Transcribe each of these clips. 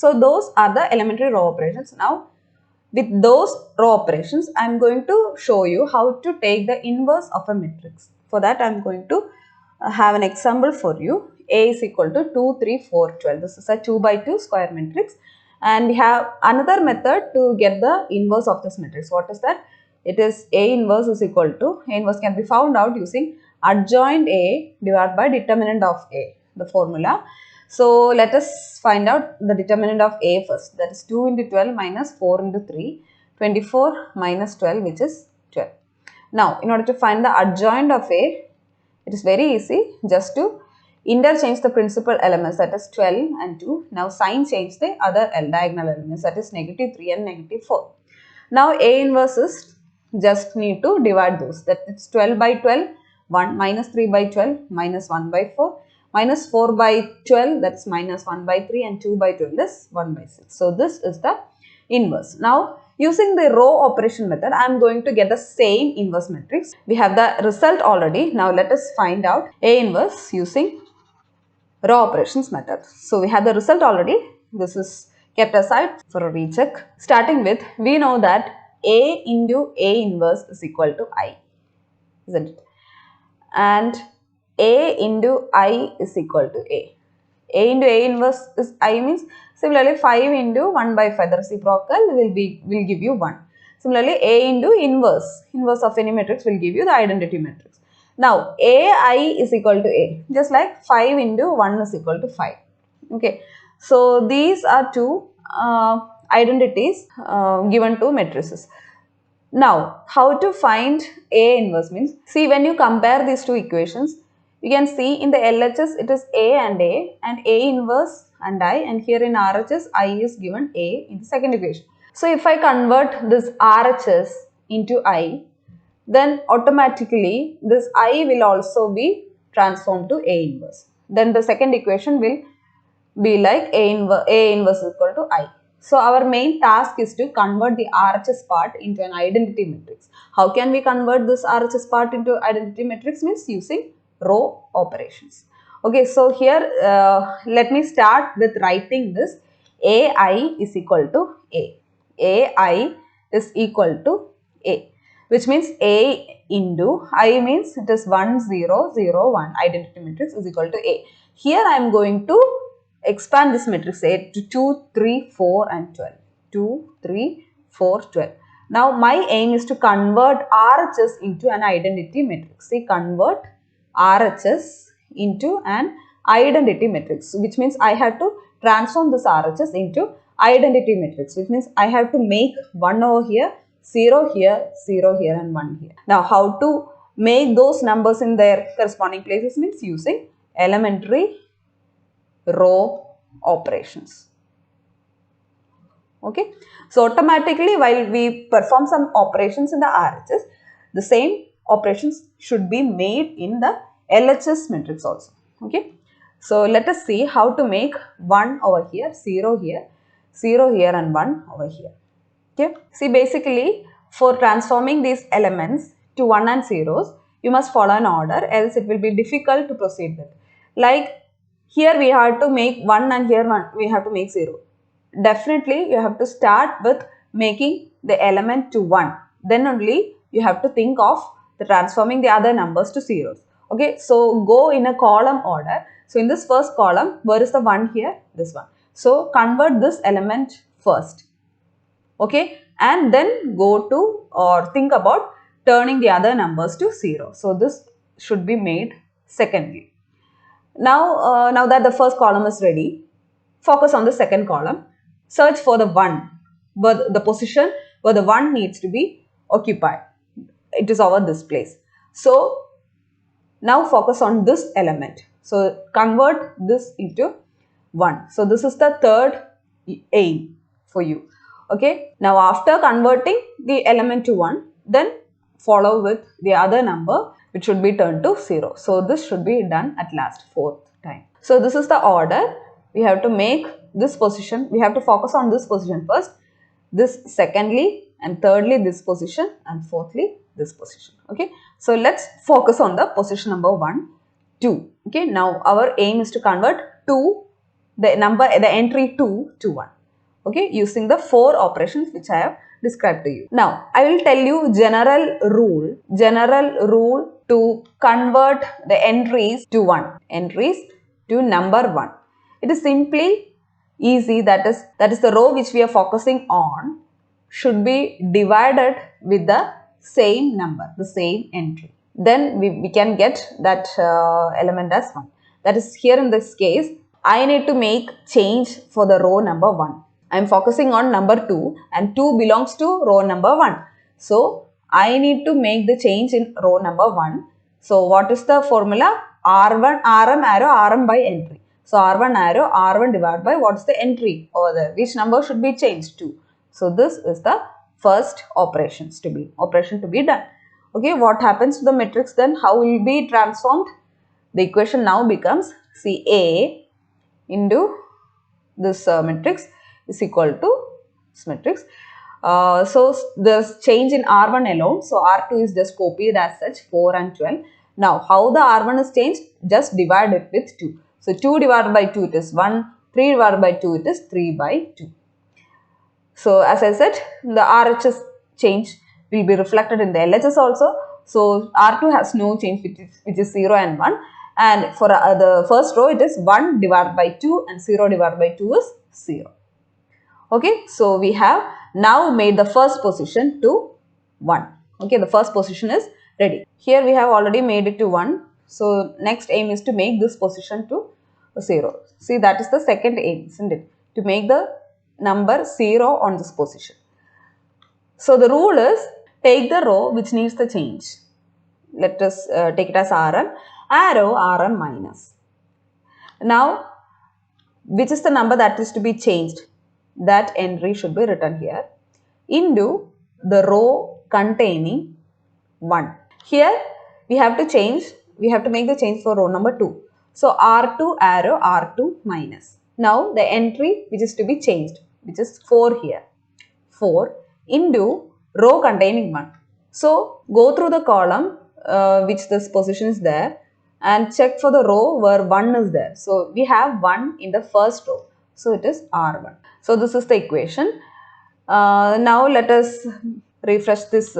So those are the elementary row operations. Now with those row operations, I am going to show you how to take the inverse of a matrix. For that, I am going to have an example for you. A is equal to 2, 3, 4, 12. This is a 2 by 2 square matrix. And we have another method to get the inverse of this matrix. What is that? It is A inverse is equal to, A inverse can be found out using adjoint A divided by determinant of A, the formula. So let us find out the determinant of A first. That is 2 into 12 minus 4 into 3, 24 minus 12, which is 12. Now, in order to find the adjoint of A, it is very easy just to interchange the principal elements, that is 12 and 2. Now, sign change the other diagonal elements, that is negative 3 and negative 4. Now, A inverse is just need to divide those. That is 12 by 12, 1 minus 3 by 12, minus 1 by 4. Minus 4 by 12, that's minus 1 by 3, and 2 by 12 is 1 by 6. So this is the inverse. Now using the row operation method, I am going to get the same inverse matrix. We have the result already. Now let us find out A inverse using row operations method. So we have the result already. This is kept aside for a recheck. Starting with, we know that A into A inverse is equal to I, isn't it? And A into I is equal to A. A into A inverse is I means similarly 5 into 1 by 5, the reciprocal will give you 1. Similarly, A into inverse of any matrix will give you the identity matrix. Now AI is equal to A, just like 5 into 1 is equal to 5. Okay, so these are two identities given to matrices. Now, how to find A inverse means, see, when you compare these two equations, you can see in the LHS it is A and A inverse and I, and here in RHS I is given A in the second equation. So if I convert this RHS into I, then automatically this I will also be transformed to A inverse. Then the second equation will be like A inverse is equal to I. So our main task is to convert the RHS part into an identity matrix. How can we convert this RHS part into identity matrix? Means using row operations. Okay, so here let me start with writing this. AI is equal to A. AI is equal to A, which means A into I means it is 1 0 0 1, identity matrix is equal to A. Here I am going to expand this matrix A to 2, 3, 4 and 12. 2, 3, 4, 12. Now my aim is to convert RHS into an identity matrix. See, convert RHS into an identity matrix, which means I have to transform this RHS into identity matrix, which means I have to make 1 over here, 0 here, 0 here and 1 here. Now how to make those numbers in their corresponding places means using elementary row operations. Okay, so automatically while we perform some operations in the RHS, the same operations should be made in the LHS matrix also. Okay, so let us see how to make 1 over here, 0 here, 0 here and 1 over here. Okay, see, basically for transforming these elements to 1 and 0s, you must follow an order, else it will be difficult to proceed with. Like here we have to make 1 and here we have to make 0. Definitely you have to start with making the element to 1. Then only you have to think of the transforming the other numbers to zeros. Okay, so go in a column order. So in this first column, where is the 1 here? This one. So convert this element first. Okay, and then go to or think about turning the other numbers to 0. So this should be made secondly. Now, now that the first column is ready, focus on the second column. Search for the 1, where the position where the 1 needs to be occupied. It is over this place. So now focus on this element. So convert this into 1. So this is the third aim for you. Okay. Now after converting the element to 1, then follow with the other number which should be turned to 0. So this should be done at last, fourth time. So this is the order. We have to make this position. We have to focus on this position first, this secondly, and thirdly this position, and fourthly this position. Okay. So let's focus on the position number 1, 2. Okay. Now our aim is to convert 2 the entry 2 to 1. Okay, using the 4 operations which I have described to you. Now, I will tell you general rule to convert the entries to 1, entries to number 1. It is simply easy, that is the row which we are focusing on should be divided with the same number, the same entry. Then we can get that element as 1. That is, here in this case, I need to make change for the row number 1. I am focusing on number 2 and 2 belongs to row number 1. So, I need to make the change in row number 1. So, what is the formula? R1, Rm arrow, Rm by entry. So, R1 arrow, R1 divided by what is the entry over there? Which number should be changed to? So, this is the first operation to be done. Okay, what happens to the matrix then? How will it be transformed? The equation now becomes CA into this matrix is equal to this matrix. So, the change in R1 alone. So, R2 is just copied as such, 4 and 12. Now, how the R1 is changed? Just divide it with 2. So, 2 divided by 2 it is 1, 3 divided by 2 it is 3 by 2. So, as I said, the RHS change will be reflected in the LHS also. So, R2 has no change, which is 0 and 1. And for the first row, it is 1 divided by 2 and 0 divided by 2 is 0. Okay, so we have now made the first position to 1. Okay, the first position is ready. Here we have already made it to 1. So, next aim is to make this position to 0. See, that is the second aim, isn't it? To make the number 0 on this position. So, the rule is take the row which needs the change. Let us take it as Rm, arrow Rm minus. Now, which is the number that is to be changed? That entry should be written here into the row containing 1. Here, we have to make the change for row number 2. So, R2 arrow R2 minus. Now, the entry which is to be changed, which is 4 here. 4 into row containing 1. So, go through the column which this position is there and check for the row where 1 is there. So, we have 1 in the first row. So, it is R1. So, this is the equation. Now, let us refresh this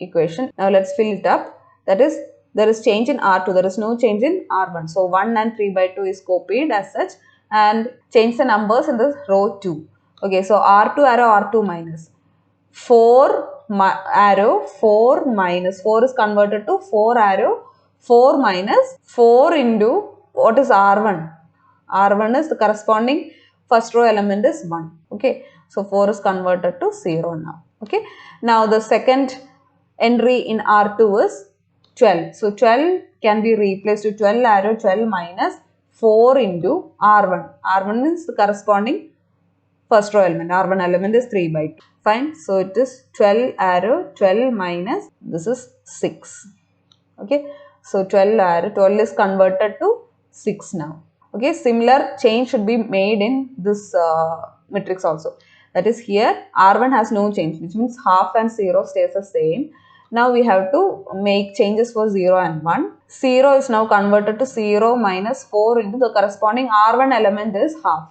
equation. Now, let us fill it up. That is, there is change in R2. There is no change in R1. So, 1 and 3 by 2 is copied as such and change the numbers in the row 2. Okay, so R2 arrow R2 minus. 4 arrow 4 minus. 4 is converted to 4 arrow 4 minus 4 into what is R1? R1 is the corresponding first row element is 1. Okay, so 4 is converted to 0 now. Okay, now the second entry in R2 is 12. So 12 can be replaced to 12 arrow 12 minus 4 into R1. R1 is the corresponding first row element. R1 element is 3 by 2. Fine. So it is 12 arrow 12 minus this is 6. Okay. So 12 arrow 12 is converted to 6 now. Okay. Similar change should be made in this matrix also. That is here R1 has no change, which means half and 0 stays the same. Now we have to make changes for 0 and 1. 0 is now converted to 0 minus 4 into the corresponding R1 element is half.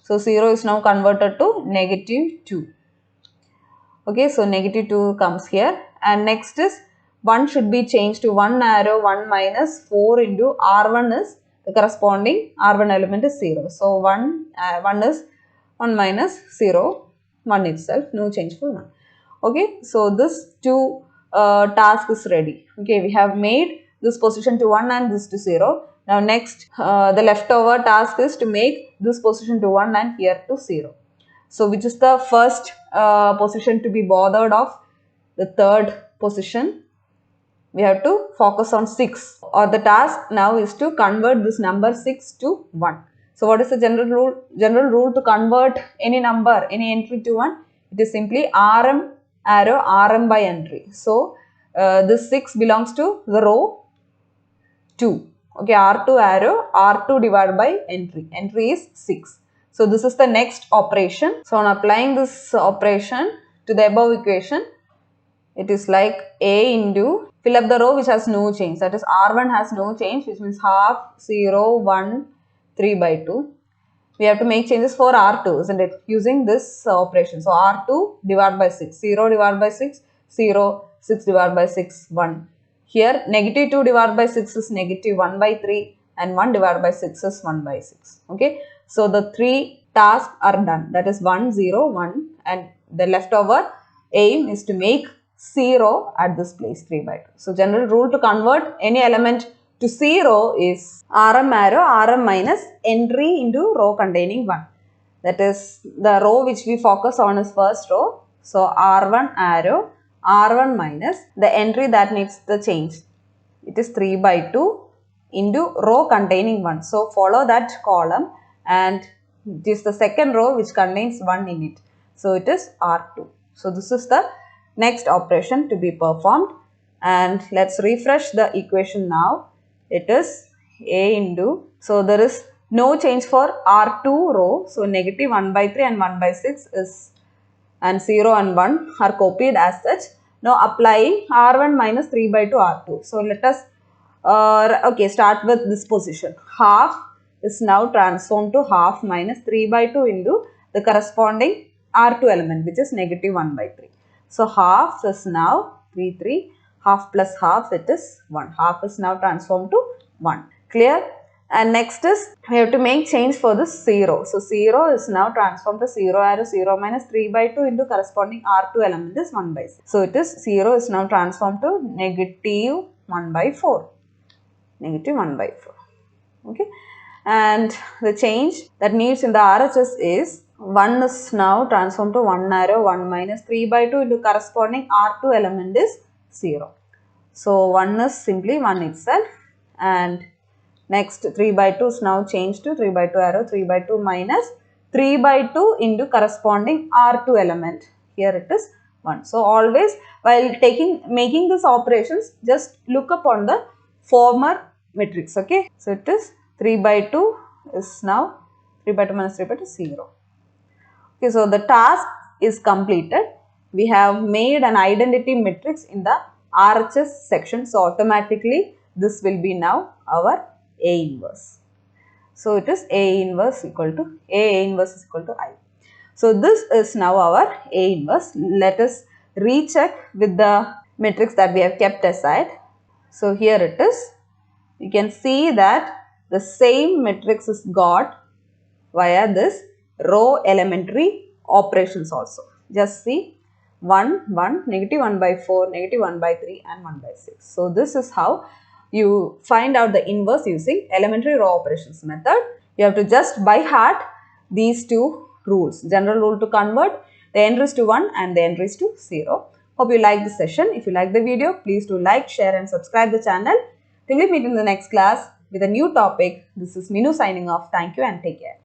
So 0 is now converted to negative 2. Okay, so negative 2 comes here and next is 1 should be changed to 1 arrow 1 minus 4 into R1 is the corresponding R1 element is 0. So 1 is 1 minus 0, 1 itself, no change for 1. Okay, so this two task is ready. Okay, we have made this position to 1 and this to 0. Now next the leftover task is to make this position to 1 and here to 0. So which is the first position to be bothered of? The third position. We have to focus on 6, or the task now is to convert this number 6 to 1. So what is the general rule? General rule to convert any number, any entry to 1? It is simply Rm arrow Rm by entry. So this 6 belongs to the row 2. Okay, R2 arrow R2 divided by entry. Entry is 6. So this is the next operation. So on applying this operation to the above equation, it is like A into, fill up the row which has no change. That is R1 has no change, which means half, 0, 1, 3 by 2. We have to make changes for R2, isn't it? Using this operation. So R2 divided by 6, 0 divided by 6, 0, 6 divided by 6, 1. Here negative 2 divided by 6 is negative 1 by 3 and 1 divided by 6 is 1 by 6. Okay. So the 3 tasks are done. That is 1, 0, 1 and the leftover aim is to make 0 at this place 3 by 2. So general rule to convert any element to 0 is RM arrow, RM minus entry into row containing 1. That is the row which we focus on is first row. So R1 arrow, R1 minus the entry that needs the change. It is 3 by 2 into row containing 1. So follow that column and it is the second row which contains 1 in it. So it is R2. So this is the next operation to be performed and let's refresh the equation now. It is A into, so there is no change for R2 row. So negative 1 by 3 and 1 by 6 is and 0 and 1 are copied as such. Now applying R1 minus 3 by 2 R2. So let us start with this position. Half is now transformed to half minus 3 by 2 into the corresponding R2 element which is negative 1 by 3. So half is now 3, 3. Half plus half it is 1. Half is now transformed to 1. Clear? And next is we have to make change for this 0. So 0 is now transformed to 0 arrow 0 minus 3 by 2 into corresponding R2 element is 1 by 6. So it is 0 is now transformed to negative 1 by 4. Negative 1 by 4. Okay. And the change that needs in the RHS is 1 is now transformed to 1 arrow 1 minus 3 by 2 into corresponding R2 element is 0. So 1 is simply 1 itself and next 3 by 2 is now changed to 3 by 2 arrow 3 by 2 minus 3 by 2 into corresponding R2 element. Here it is 1. So always while making these operations just look upon the former matrix. Okay. So it is 3 by 2 is now 3 by 2 minus 3 by 2 0. Okay. So the task is completed. We have made an identity matrix in the RHS section. So automatically this will be now our A inverse. So it is A inverse equal to A inverse is equal to I. So this is now our A inverse. Let us recheck with the matrix that we have kept aside. So here it is. You can see that the same matrix is got via this row elementary operations also. Just see 1, 1, negative 1 by 4, negative 1 by 3 and 1 by 6. So this is how you find out the inverse using elementary row operations method. You have to just by heart these two rules. General rule to convert the entries to 1 and the entries to 0. Hope you like this session. If you like the video, please do like, share and subscribe the channel. Till we meet in the next class with a new topic. This is Minu signing off. Thank you and take care.